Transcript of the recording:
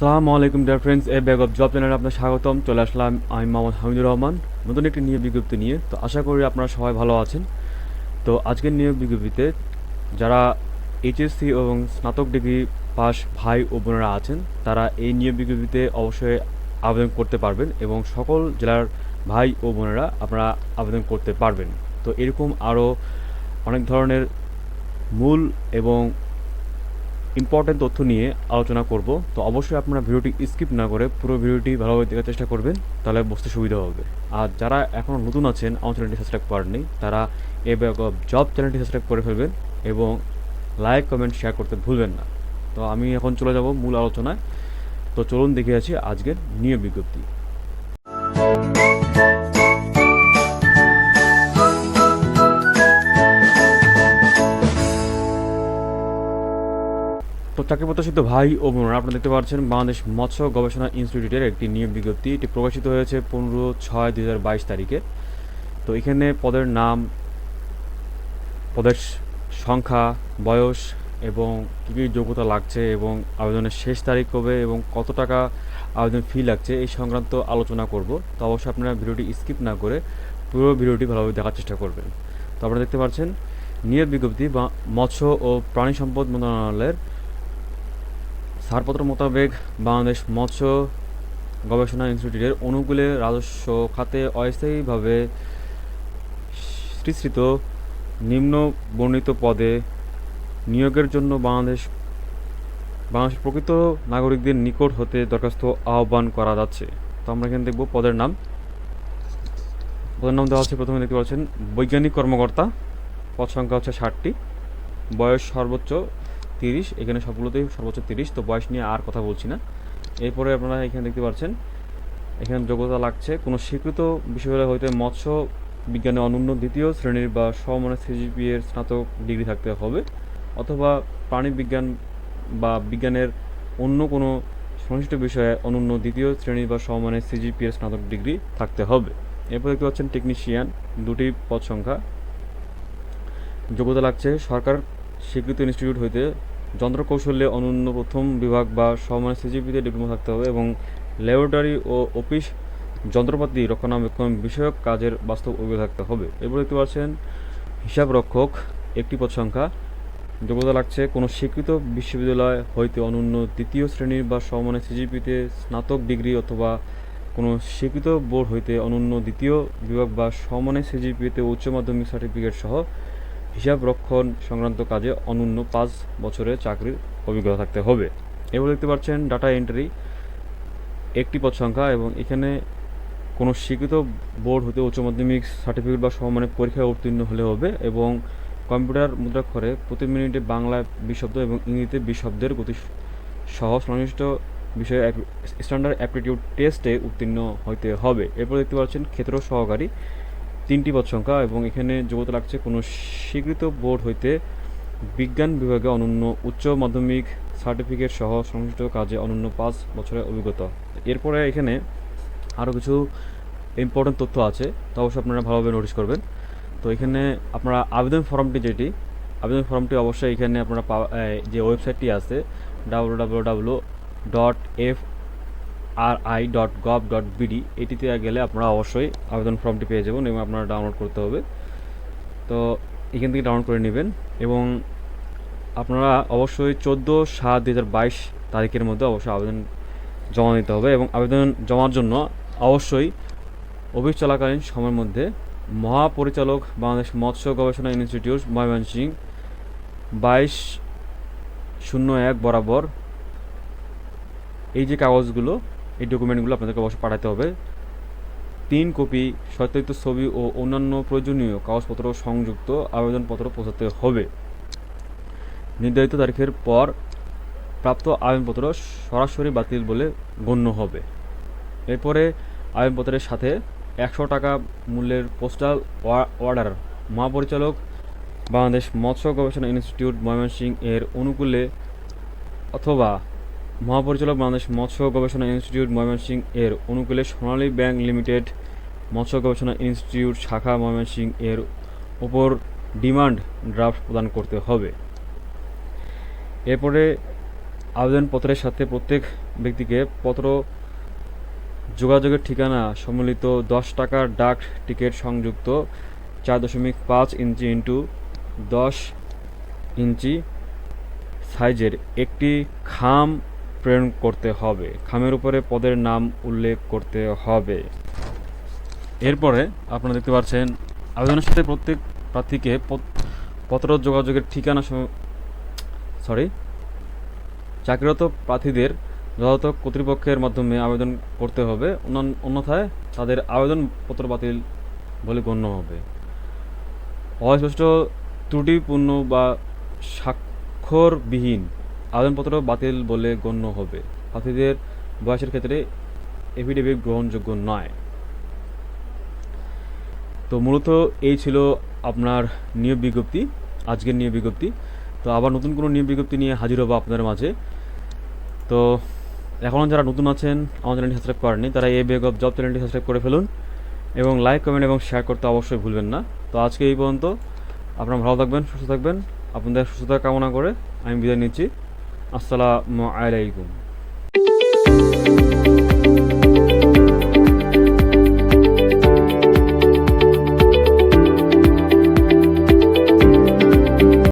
আসসালামু আলাইকুম dear friends, A bag of job চ্যানেলে আপনার স্বাগতম। চলে আসলাম আমি মোহাম্মদ হামিদুর রহমান নতুন একটি নিয়োগ বিজ্ঞপ্তি নিয়ে। তো আশা করি আপনারা সবাই ভালো আছেন। তো আজকের নিয়োগ বিজ্ঞপ্তিতে যারা এইচএসসি এবং স্নাতক ডিগ্রি পাস ভাই ও বোনেরা আছেন তারা এই নিয়োগ বিজ্ঞপ্তিতে অবশ্যই আবেদন করতে পারবেন এবং সকল জেলার ভাই ও বোনেরা আপনারা আবেদন করতে পারবেন। তো এরকম আরও অনেক ধরনের মূল এবং ইম্পর্টেন্ট তথ্য নিয়ে আলোচনা করব। তো অবশ্যই আপনারা ভিডিওটি স্কিপ না করে পুরো ভিডিওটি ভালোভাবে দেখার চেষ্টা করবেন, তাহলে বুঝতে সুবিধা হবে। আর যারা এখনও নতুন আছেন আমার চ্যানেলটি সাবস্ক্রাইব করেননি তারা এই ব্যাগ অফ জব চ্যানেলটি সাবস্ক্রাইব করে ফেলবেন এবং লাইক কমেন্ট শেয়ার করতে ভুলবেন না। তো আমি এখন চলে যাব মূল আলোচনায়। তো চলুন দেখে আছি আজকের নিয়োগ বিজ্ঞপ্তি। তো চাকরি প্রত্যাশিত ভাই ও বোনেরা, আপনারা দেখতে পাচ্ছেন বাংলাদেশ মৎস্য গবেষণা ইনস্টিটিউটের একটি নিয়োগ বিজ্ঞপ্তি। এটি প্রকাশিত হয়েছে 15/6/2022 তারিখে। তো এখানে পদের নাম, পদের সংখ্যা, বয়স এবং কী কী যোগ্যতা লাগছে এবং আবেদনের শেষ তারিখ কবে এবং কত টাকা আবেদন ফি লাগছে এই সংক্রান্ত আলোচনা করব। তো অবশ্যই আপনারা ভিডিওটি স্কিপ না করে পুরো ভিডিওটি ভালোভাবে দেখার চেষ্টা করবেন। তো আপনারা দেখতে পাচ্ছেন নিয়োগ বিজ্ঞপ্তি বা মৎস্য ও প্রাণী সম্পদ মন্ত্রণালয়ের ছাড়পত্র মোতাবেক বাংলাদেশ মৎস্য গবেষণা ইনস্টিটিউটের অনুকূলে রাজস্ব খাতে অস্থায়ীভাবে সৃষ্টিত নিম্ন বর্ণিত পদে নিয়োগের জন্য বাংলাদেশের প্রকৃত নাগরিকদের নিকট হতে দরখাস্ত আহ্বান করা যাচ্ছে। তো আমরা এখানে দেখব পদের নাম দেওয়া হচ্ছে। প্রথমে দেখতে পাচ্ছেন বৈজ্ঞানিক কর্মকর্তা, পদ সংখ্যা হচ্ছে 60টি, বয়স সর্বোচ্চ 30, এখানে সবগুলোতেই সর্বোচ্চ 30। তো বয়স নিয়ে আর কথা বলছি না। এরপরে আপনারা এখানে দেখতে পাচ্ছেন এখানে যোগ্যতা লাগছে কোনো স্বীকৃত বিশ্ববিদ্যালয় হইতে মৎস্য বিজ্ঞানে অনন্য দ্বিতীয় শ্রেণীর বা সমমানের সিজিপিএ এর স্নাতক ডিগ্রি থাকতে হবে, অথবা প্রাণী বিজ্ঞান বা বিজ্ঞানের অন্য কোনো সংশ্লিষ্ট বিষয়ে অনন্য দ্বিতীয় শ্রেণী বা সমমানের সিজিপিএ এর স্নাতক ডিগ্রি থাকতে হবে। এরপর দেখতে পাচ্ছেন টেকনিশিয়ান, 2টি পদ সংখ্যা। যোগ্যতা লাগছে সরকার স্বীকৃত ইনস্টিটিউট হইতে যন্ত্রকৌশলে অনন্য প্রথম বিভাগ বা সমমানের সিজিপিতে ডিপ্লোমা থাকতে হবে এবং ল্যাবরেটরি ও অফিস যন্ত্রপাতি রক্ষণাবেক্ষণ বিষয়ক কাজের বাস্তব অভিজ্ঞতা থাকতে হবে। এরপর দেখতে পাচ্ছেন হিসাব রক্ষক, 1টি পদ সংখ্যা। যোগ্যতা লাগছে কোনো স্বীকৃত বিশ্ববিদ্যালয় হইতে অনন্য দ্বিতীয় শ্রেণীর বা সমমানের সিজিপিতে স্নাতক ডিগ্রি অথবা কোনো স্বীকৃত বোর্ড হইতে অনন্য দ্বিতীয় বিভাগ বা সমমানের সিজিপিতে উচ্চ মাধ্যমিক সার্টিফিকেট সহ হিসাব রক্ষণ সংক্রান্ত কাজে অনন্য 5 বছরের চাকরির অভিজ্ঞতা থাকতে হবে। এবার দেখতে পাচ্ছেন ডাটা এন্ট্রি, 1টি পদ সংখ্যা এবং এখানে কোনো স্বীকৃত বোর্ড হতে উচ্চ মাধ্যমিক সার্টিফিকেট বা সমমানের পরীক্ষায় উত্তীর্ণ হলে হবে এবং কম্পিউটার মুদ্রাক্ষরে প্রতি মিনিটে বাংলায় 20 শব্দ এবং ইংরেজিতে 20 শব্দের গতি সহ সংশ্লিষ্ট বিষয়ে স্ট্যান্ডার্ড অ্যাপটিটিউড টেস্টে উত্তীর্ণ হতে হবে। এরপর দেখতে পাচ্ছেন ক্ষেত্র সহকারী, 3টি পদ সংখ্যা এবং এখানে যোগ্যতা লাগছে কোনো স্বীকৃত বোর্ড হইতে বিজ্ঞান বিভাগে অনন্য উচ্চ মাধ্যমিক সার্টিফিকেট সহ সংশ্লিষ্ট কাজে অনন্য 5 বছরের অভিজ্ঞতা। এরপরে এখানে আরও কিছু ইম্পর্টেন্ট তথ্য আছে, তো অবশ্যই আপনারা ভালোভাবে নোটিস করবেন। তো এখানে আপনারা আবেদন ফর্মটি অবশ্যই এখানে আপনারা যে ওয়েবসাইটটি আছে www.fri.gov.bd এটিতে গেলে আপনারা অবশ্যই আবেদন ফর্মটি পেয়ে যাবেন এবং আপনারা ডাউনলোড করতে হবে। তো এখান থেকে ডাউনলোড করে নেবেন এবং আপনারা অবশ্যই 14/7/2022 তারিখের মধ্যে অবশ্যই আবেদন জমা দিতে হবে এবং আবেদন জমার জন্য অবশ্যই অফিস চলাকালীন সময়ের মধ্যে মহাপরিচালক বাংলাদেশ মৎস্য গবেষণা ইনস্টিটিউট ময়মনসিংহ 2201 বরাবর এই যে কাগজগুলো, এই ডকুমেন্টগুলো আপনাদেরকে অবশ্যই পাঠাতে হবে। 3 কপি সত্যায়িত ছবি ও অন্যান্য প্রয়োজনীয় কাগজপত্র সংযুক্ত আবেদনপত্র পৌঁছাতে হবে। নির্ধারিত তারিখের পর প্রাপ্ত আবেদনপত্র সরাসরি বাতিল বলে গণ্য হবে। এরপরে আবেদনপত্রের সাথে 100 টাকা মূল্যের পোস্টাল অর্ডার মহাপরিচালক বাংলাদেশ মৎস্য গবেষণা ইনস্টিটিউট ময়মনসিংহ এর অনুকূলে অথবা মহাপরিচালক বাংলাদেশ মৎস্য গবেষণা ইনস্টিটিউট ময়মনসিংহ এর অনুকূলে সোনালী ব্যাংক লিমিটেড মৎস্য গবেষণা ইনস্টিটিউট শাখা ময়মনসিংহ এর উপর ডিমান্ড ড্রাফট প্রদান করতে হবে। এরপরে আবেদনপত্রের সাথে প্রত্যেক ব্যক্তিকে পত্র যোগাযোগের ঠিকানা সম্মিলিত 10 টাকার ডাক টিকিট সংযুক্ত 4.5 ইঞ্চি ইন্টু 10 ইঞ্চি সাইজের একটি খাম প্রেরণ করতে হবে। খামের উপরে পদের নাম উল্লেখ করতে হবে। এরপরে আপনারা দেখতে পাচ্ছেন আবেদনের সাথে প্রত্যেক প্রার্থীকে পত্র যোগাযোগের ঠিকানা চাকরিরত প্রার্থীদের যথাযথ কর্তৃপক্ষের মাধ্যমে আবেদন করতে হবে, অন্যথায় তাদের আবেদনপত্র বাতিল বলে গণ্য হবে। অস্পষ্ট, ত্রুটিপূর্ণ বা স্বাক্ষরবিহীন আবেদনপত্র বাতিল বলে গণ্য হবে। প্রার্থীদের বয়সের ক্ষেত্রে এফিডেভিট গ্রহণযোগ্য নয়। তো মূলত এই ছিল আপনার নিয়োগ বিজ্ঞপ্তি, আজকের নিয়োগ বিজ্ঞপ্তি। তো আবার নতুন কোনো নিয়োগ বিজ্ঞপ্তি নিয়ে হাজির হবো আপনাদের মাঝে। তো এখনও যারা নতুন আছেন আমার চ্যানেলটি সাবস্ক্রাইব করেননি, তারা এই বেগ অফ জব চ্যানেলটি সাবস্ক্রাইব করে ফেলুন এবং লাইক, কমেন্ট এবং শেয়ার করতে অবশ্যই ভুলবেন না। তো আজকে এই পর্যন্ত। আপনারা ভালো থাকবেন, সুস্থ থাকবেন। আপনাদের সুস্থতা কামনা করে আমি বিদায় নিচ্ছি। আসসালামু আলাইকুম।